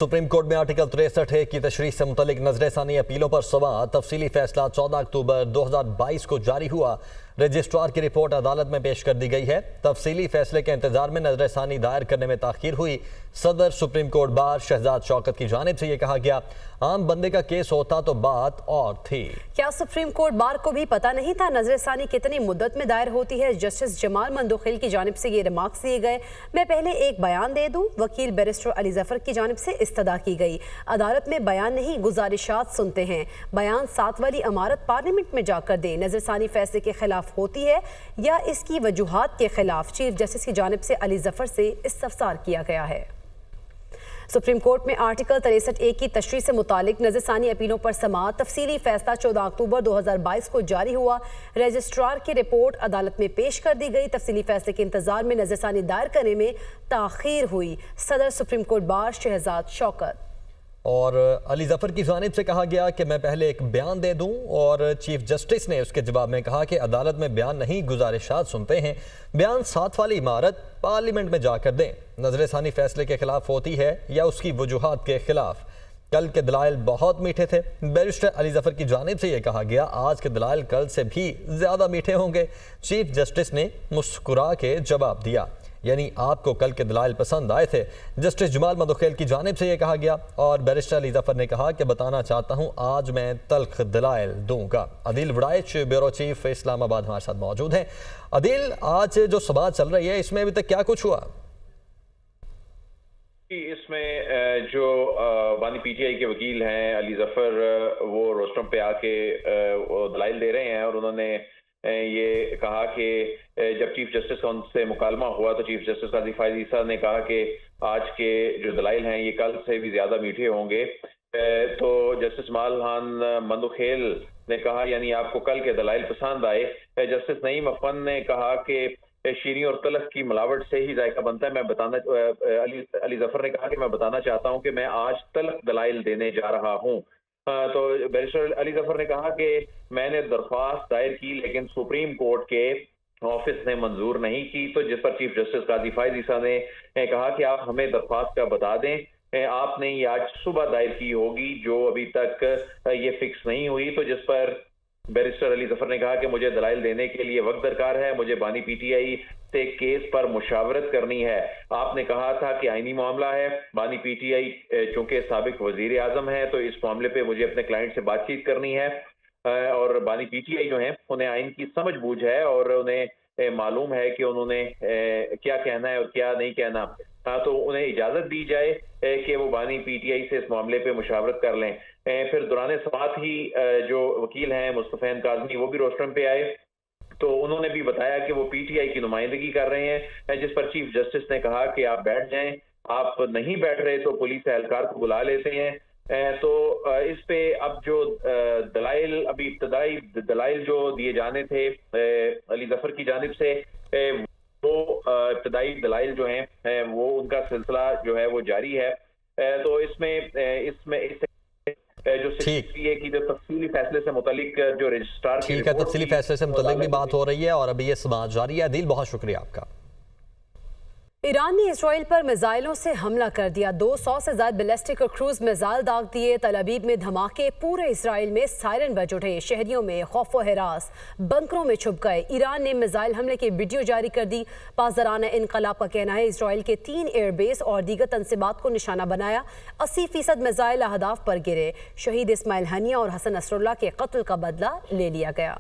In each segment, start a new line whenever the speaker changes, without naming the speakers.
Supreme court में article 63 की तशरीह से मुतल्लिक नजर ثانی अपीलों पर समाअत तफसीली फैसला 14 अक्टूबर 2022 को जारी हुआ। रजिस्ट्रार की रिपोर्ट अदालत में पेश कर दी गई है। तफसीली फैसले के इंतजार में नजर ثانی दायर करने में ताखीर हुई। सदर supreme court bar Shahzad Shaukat की जानिब से ये कहा गया, आम बंदे का केस होता तो बात और थी।
क्या सुप्रीम कोर्ट बार को भी पता नहीं था नजर ثانی कितनी मुद्दत में दायर होती है? जस्टिस जमाल मंदोखिल की जानिब से ये रिमार्क्स दिए गए। मैं पहले एक बयान दे दूं। वकील बैरिस्टर अली जफर की जानिब से इस्तदा की गई। अदालत में बयान नहीं, गुजारिशात सुनते हैं। बयान 7 वाली इमारत पार्लियामेंट में जाकर दे। नजर ثانی फैसले के खिलाफ होती है या इसकी वजूहात के खिलाफ? चीफ जस्टिस की जानिब से अली जफर से इस्तफसार किया गया है। सुप्रीम कोर्ट में आर्टिकल 63A की तशरीह से मुतालिक नजर ثانی अपीलों पर समाअत तफसीली फैसला 14 अक्टूबर 2022 को जारी हुआ। रजिस्ट्रार की रिपोर्ट अदालत में पेश कर दी गई। तफसीली फैसले के इंतजार में नजर ثانی दायर करने में ताखीर हुई। सदर supreme court bar Shahzad Shaukat
और अली जफर की जानिब से कहा गया कि मैं पहले एक बयान दे दूं, और चीफ जस्टिस ने उसके जवाब में कहा कि अदालत में बयान नहीं, गुजारिशात सुनते हैं। बयान 7 वाली इमारत पार्लियामेंट में जाकर दें। नजर ثانی फैसले के खिलाफ होती है या उसकी वजूहात के खिलाफ? कल के दलाइल बहुत मीठे थे। बैरिस्टर अली जफर की जानिब से यह कहा गया, आज के दलाइल कल से भी ज्यादा मीठे होंगे। चीफ जस्टिस ने मुस्कुरा के जवाब दिया, यानी आपको कल के दलाइल पसंद आए थे। जस्टिस जमाल मंदोखिल की जानिब से यह कहा गया और बैरिस्टर अली जफर ने कहा कि बताना चाहता हूं, आज मैं तल्ख दलाइल दूंगा। अदील वड़ाइच ब्यूरो चीफ इस्लामाबाद हमारे साथ मौजूद हैं। अदील, आज जो समाअत चल रही है इसमें अभी तक क्या कुछ हुआ?
इसमें जो बानी पीटीआई के वकील हैं अली जफर, वो रोस्टम पे आके दलाइल दे रहे हैं और उन्होंने ये कहा कि जब चीफ जस्टिस का उनसे मुकालमा हुआ तो चीफ जस्टिस काजी फायद ईसा ने कहा कि आज के जो दलाइल हैं ये कल से भी ज्यादा मीठे होंगे। तो जस्टिस जमाल मंदोखिल ने कहा, यानी आपको कल के दलाइल पसंद आए। जस्टिस नईम अफन ने कहा कि शीरी और तलख की मिलावट से ही जायका बनता है। मैं बताना अली जफर ने कहा कि मैं बताना चाहता हूं कि मैं आज तलख दलाइल देने जा रहा हूं। तो बैरिस्टर अली जफर ने कहा कि मैंने दरख्वास्त दायर की लेकिन सुप्रीम कोर्ट के ऑफिस ने मंजूर नहीं की। तो जिस पर चीफ जस्टिस काजी फायद ईसा ने कहा कि आप हमें दरख्वास्त का बता दें, आपने ये आज सुबह दायर की होगी जो अभी तक ये फिक्स नहीं हुई। तो जिस पर बैरिस्टर अली जफर ने कहा कि मुझे दलाइल देने के लिए वक्त दरकार है, मुझे बानी पीटीआई से केस पर मुशावरत करनी है। आपने कहा था कि आईनी मामला है, बानी पीटीआई चूंकि साबिक वजीर आजम है तो इस मामले पे मुझे अपने क्लाइंट से बातचीत करनी है। और बानी पीटीआई जो है उन्हें आइन की समझ बूझ है और उन्हें मालूम है कि उन्होंने क्या कहना है और क्या नहीं कहना। तो उन्हें इजाजत दी जाए कि वो बानी पीटीआई से इस मामले पे मुशावरत कर लें। फिर दौरान समाअत ही जो वकील हैं मुस्तफैन काज़मी, वो भी रोस्टम पे आए तो उन्होंने भी बताया कि वो पीटीआई की नुमाइंदगी कर रहे हैं। जिस पर चीफ जस्टिस ने कहा कि आप बैठ जाएं, आप नहीं बैठ रहे तो पुलिस एहलकार को बुला लेते हैं। तो इस पे अब जो दलाइल, अभी इब्तदाई दलाइल जो दिए जाने थे अली जफर की जानिब से, वो इब्तदाई दलाइल जो हैं वो उनका सिलसिला जो है वो जारी है। तो इसमें जो की जो तफसीली फैसले से मुतालिक जो रजिस्ट्रार
ठीक है, तफसीली फैसले से मुतालिक भी बात हो रही है और अभी ये समाअत जारी है। दिल, बहुत शुक्रिया आपका।
ईरान ने इसराइल पर मिसाइलों से हमला कर दिया। 200 से ज्यादा बैलिस्टिक और क्रूज मिसाइल दाग दिए। तल अबीब में धमाके, पूरे इसराइल में सायरन बज उठे। शहरियों में खौफ व हिरास, बंकरों में छुप गए। ईरान ने मिसाइल हमले की वीडियो जारी कर दी। पासदाराना इनकलाब का कहना है इसराइल के 3 एयरबेस और दीगर तंसीबात को निशाना बनाया। 80% मिसाइल अहदाफ पर गिरे। शहीद इस्माइल हनिया और हसन नसरुल्लाह के कत्ल का बदला ले लिया गया।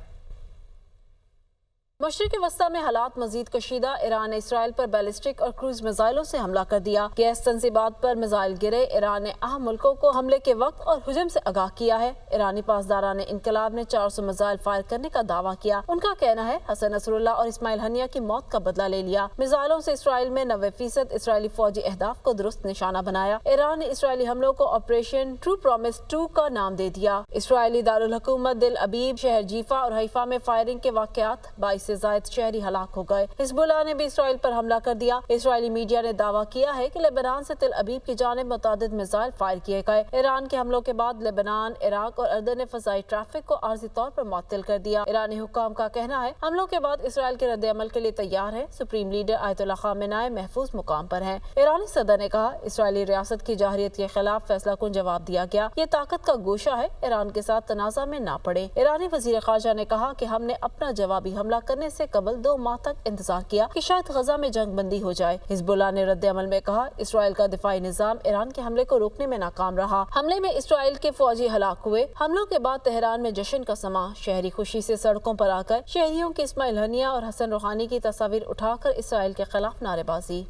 मशरिक वस्ता में हालात मजीद कशीदा। ईरान ने इसराइल पर बैलिस्टिक और क्रूज मिसाइलों से हमला कर दिया। गैस तंसीबात पर मिसाइल गिरे। ईरान ने अहम मुल्कों को हमले के वक्त और हुजूम से आगाह किया है। ईरानी पासदारान इनकलाब ने 400 मिसाइल फायर करने का दावा किया। उनका कहना है हसन नसरुल्लाह और इस्माइल हनिया की मौत का बदला ले लिया। मिसाइलों से इसराइल में 90% इसराइली फौजी अहदाफ को दुरुस्त निशाना बनाया। ईरान ने इसराइली हमलों को ऑपरेशन ट्रू प्रॉमिस 2 का नाम दे दिया। इसराइली दारुल हुकूमत दिल अबीब, शहर जीफा और हैफा में फायरिंग के वाकयात 22
से ज़ायद शहरी हलाक हो गए। हिजबुल्लाह ने भी इसराइल पर हमला कर दिया। इसराइली मीडिया ने दावा किया है कि लेबनान से तेल अबीब की जानिब मुतअद्दिद मिसाइल फायर किए गए। ईरान के हमलों के बाद लेबनान, इराक और अर्दन ने फ़ज़ाई ट्रैफिक को आर्जी तौर पर मुअत्तल कर दिया। ईरानी हुक्काम का कहना है हमलों के बाद इसराइल के रद्द अमल के लिए तैयार है। सुप्रीम लीडर आयतुल्लाह खामेनेई महफूज मुकाम पर हैं। ईरानी सदर ने कहा इसराइली रियासत की जाहिरियत के खिलाफ फैसला कुन जवाब दिया गया। ये ताकत का गोशा है, ईरान के साथ तनाज़ा में ना पड़े। ईरानी वज़ीर ख़ारजा ने कहा कि हमने अपना जवाबी हमला करने से कबल 2 माह तक इंतजार किया कि शायद गजा में जंग बंदी हो जाए। हिजबुल्लाह ने रद्द अमल में कहा इसराइल का दिफाई निज़ाम ईरान के हमले को रोकने में नाकाम रहा। हमले में इसराइल के फौजी हलाक हुए। हमलों के बाद तेहरान में जश्न का समा। शहरी खुशी से सड़कों पर आकर शहरियों की इस्माइल हनिया और हसन रूहानी की तस्वीर उठाकर इसराइल के खिलाफ नारेबाजी।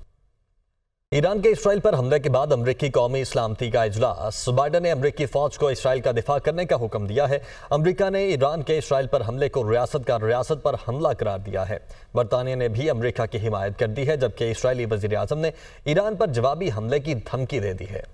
ईरान के इसराइल पर हमले के बाद अमरीकी कौमी सलामती का इजलास। बाइडन ने अमरीकी फौज को इसराइल का दिफा करने का हुक्म दिया है। अमरीका ने ईरान के इसराइल पर हमले को रियासत पर हमला करार दिया है। बरतानिया ने भी अमरीका की हिमायत कर दी है, जबकि इसराइली वज़ीर आज़म ने ईरान पर जवाबी हमले की धमकी दे दी है।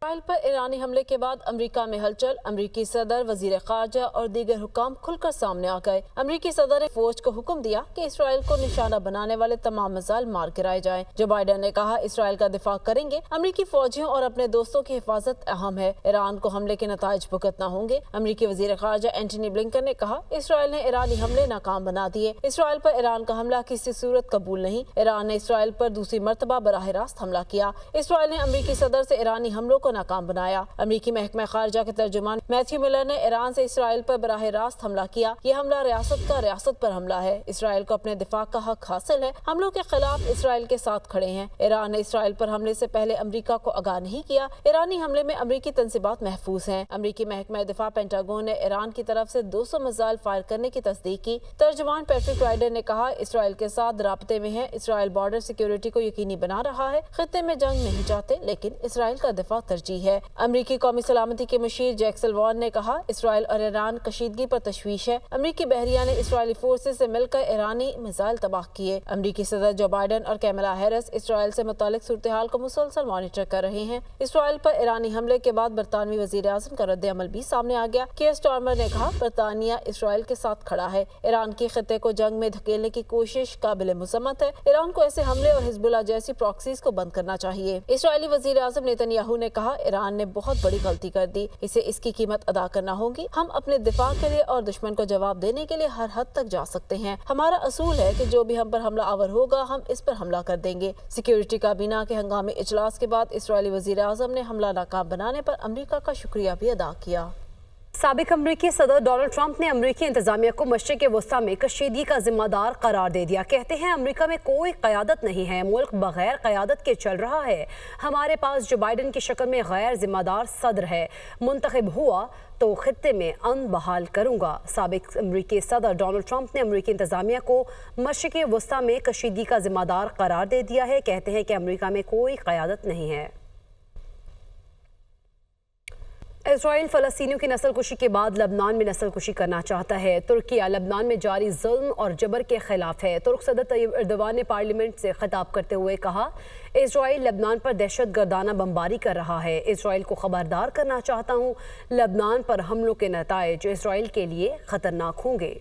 इसराइल पर ईरानी हमले के बाद अमेरिका में हलचल। अमेरिकी सदर, वजीर खारजा और दीगर हुक्काम खुलकर सामने आ गए। अमेरिकी सदर ने फौज को हुक्म दिया कि इसराइल को निशाना बनाने वाले तमाम मिसाइल मार गिराए जाएं। जो बाइडन ने कहा इसराइल का दिफा करेंगे। अमेरिकी फौजियों और अपने दोस्तों की हिफाजत अहम है। ईरान को हमले के नताइज भुगतना होंगे। अमेरिकी वजीर खारजा एंटनी ब्लिंकन ने कहा इसराइल ने ईरानी हमले नाकाम बना दिए। इसराइल पर ईरान का हमला किसी सूरत कबूल नहीं। ईरान ने इसराइल पर दूसरी मरतबा बराह रास्त हमला किया। इसराइल ने अमेरिकी सदर से ईरानी हमलों को नाकाम बनाया। अमेरिकी महकमा खारजा के तर्जुमान मैथ्यू मिलर ने ईरान से इसराइल पर बराह रास्त हमला किया। ये हमला रियासत पर हमला है। इसराइल को अपने दिफा का हक हासिल है। हमलों के खिलाफ इसराइल के साथ खड़े हैं। ईरान ने इसराइल पर हमले से पहले अमेरिका को आगाह नहीं किया। ईरानी हमले में अमेरिकी तंसीबात महफूज हैं। अमेरिकी महकमा दिफा पेंटागन ने ईरान की तरफ से 200 मिसाइल फायर करने की तस्दीक की। तर्जुमान पैट्रिक राइडर ने कहा इसराइल के साथ राब्ते में है। इसराइल बॉर्डर सिक्योरिटी को यकीनी बना रहा है। खित्ते में जंग नहीं चाहते, लेकिन इसराइल का दिफा तरजीह है। अमेरिकी कौमी सलामती के मुशीर जैक सल्वान ने कहा इसराइल और ईरान कशीदगी पर तशवीश है। अमेरिकी बहरिया ने इसराइली फोर्सेस से मिलकर ईरानी मिसाइल तबाह किए। अमेरिकी सदर जो बाइडन और कैमला हैरिस इसराइल से मुतालिक सूरत हाल को मुसलसल मॉनिटर कर रहे हैं। इसराइल पर ईरानी हमले के बाद बरतानवी वजीर आज़म का रद्द अमल भी सामने आ गया। केयर स्टार्मर ने कहा बरतानिया इसराइल के साथ खड़ा है। ईरान की खित्ते को जंग में धकेलने की कोशिश काबिल मुसम्मत है। ईरान को ऐसे हमले और हिजबुल्लाह जैसी प्रॉक्सीज को बंद करना चाहिए। इसराइली वजीर आज़म नेतन्याहू ने कहा ईरान ने बहुत बड़ी गलती कर दी, इसे इसकी कीमत अदा करना होगी। हम अपने दिफा के लिए और दुश्मन को जवाब देने के लिए हर हद तक जा सकते हैं। हमारा असूल है कि जो भी हम पर हमला आवर होगा हम इस पर हमला कर देंगे। सिक्योरिटी काबीना के हंगामी इजलास के बाद इसराइली वजीर आज़म ने हमला नाकाम बनाने पर अमेरिका का शुक्रिया भी अदा किया।
साबिक अमरीकी सदर डोनाल्ड ट्रंप ने अमरीकी इंतजामिया को मशरिक़ वस्ता में कशीदगी का जिम्मेदार करार दे दिया। कहते हैं अमरीका में कोई क़यादत नहीं है, मुल्क बगैर क़यादत के चल रहा है। हमारे पास जो बाइडन की शक्ल में गैर जिम्मेदार सदर है, मुंतखब हुआ तो खित्ते में अमन बहाल करूंगा। साबिक अमरीकी सदर डोनाल्ड ट्रंप ने अमरीकी इंतजामिया को मशरिक़ वस्ता में कशीदगी का जिम्मेदार करार दे दिया है। कहते हैं कि अमरीका में कोई क़यादत नहीं है। इजराइल फ़लस्तीनियों की नस्लकुशी के बाद लबनान में नस्लकुशी करना चाहता है। तुर्किया लबनान में जारी जुल्म और जबर के खिलाफ है। तुर्क सदर तैयब एर्दोगान ने पार्लियामेंट से खिताब करते हुए कहा इजराइल लबनान पर दहशत गर्दाना बमबारी कर रहा है। इजराइल को खबरदार करना चाहता हूँ, लबनान पर हमलों के नताइज इजराइल के लिए खतरनाक होंगे।